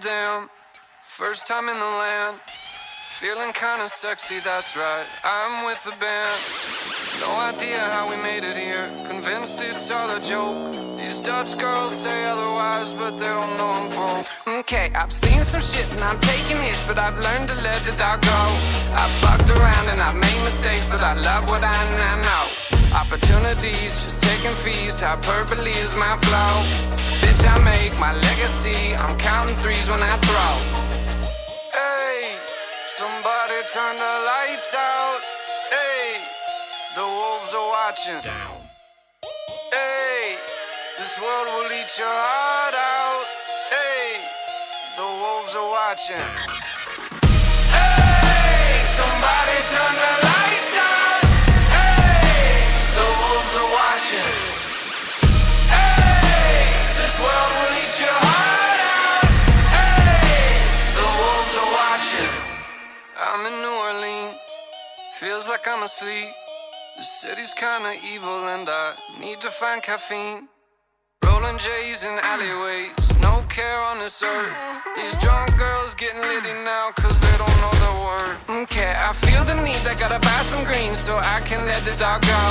dam. First time in the land. Feeling kinda sexy, that's right. I'm with the band. No idea how we made it here. Convinced it's all a joke. These Dutch girls say otherwise, but they don't know I'm broke. Okay, I've seen some shit and I'm taking hits, but I've learned to let the dog go. I've fucked around and I've made mistakes, but I love what I now know. Opportunities, just taking fees. Hyperbole is my flow. Bitch, I make my legacy. I'm counting threes when I throw. Hey, somebody turn the lights out. Hey, the wolves are watching. Hey, this world will eat your heart out. Hey, the wolves are watching. Hey, somebody turn the lights out. Hey, the wolves are watching. Hey, this world will eat your heart out. Hey, the wolves are watching. I'm in New Orleans, feels like I'm asleep. The city's kinda evil and I need to find caffeine. Rolling J's in alleyways, no care on this earth. These drunk girls getting litty now cause they don't know their worth. Okay, I feel the need, I gotta buy some green so I can let the dog go.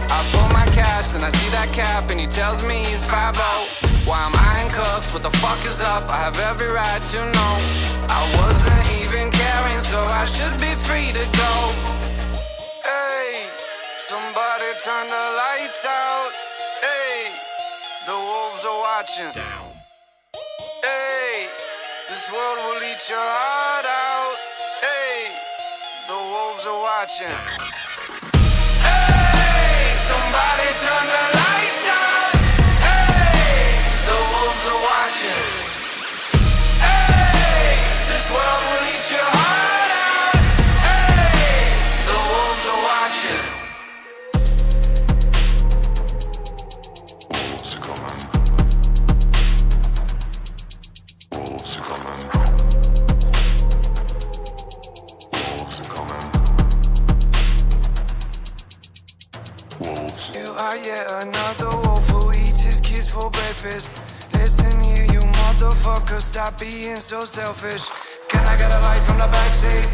I pull my cash and I see that cap and he tells me he's 5-0. Why am I in cuffs? What the fuck is up? I have every right to know. I wasn't even caring so I should be free to go. Hey, somebody turn the lights out. Hey, the wolves are watching. Hey, this world will eat your heart out. Hey, the wolves are watching. Hey, somebody turn the lights out. Hey, the wolves are watching. Hey, this world will eat your heart out. Hey, the wolves are watching. Wolves are coming. Wolves are coming. Wolves are coming. Wolves. You are yet another wolf who eats his kids for breakfast. Listen here, you motherfucker, stop being so selfish. Can I get a light from the backseat?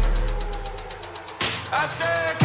I said,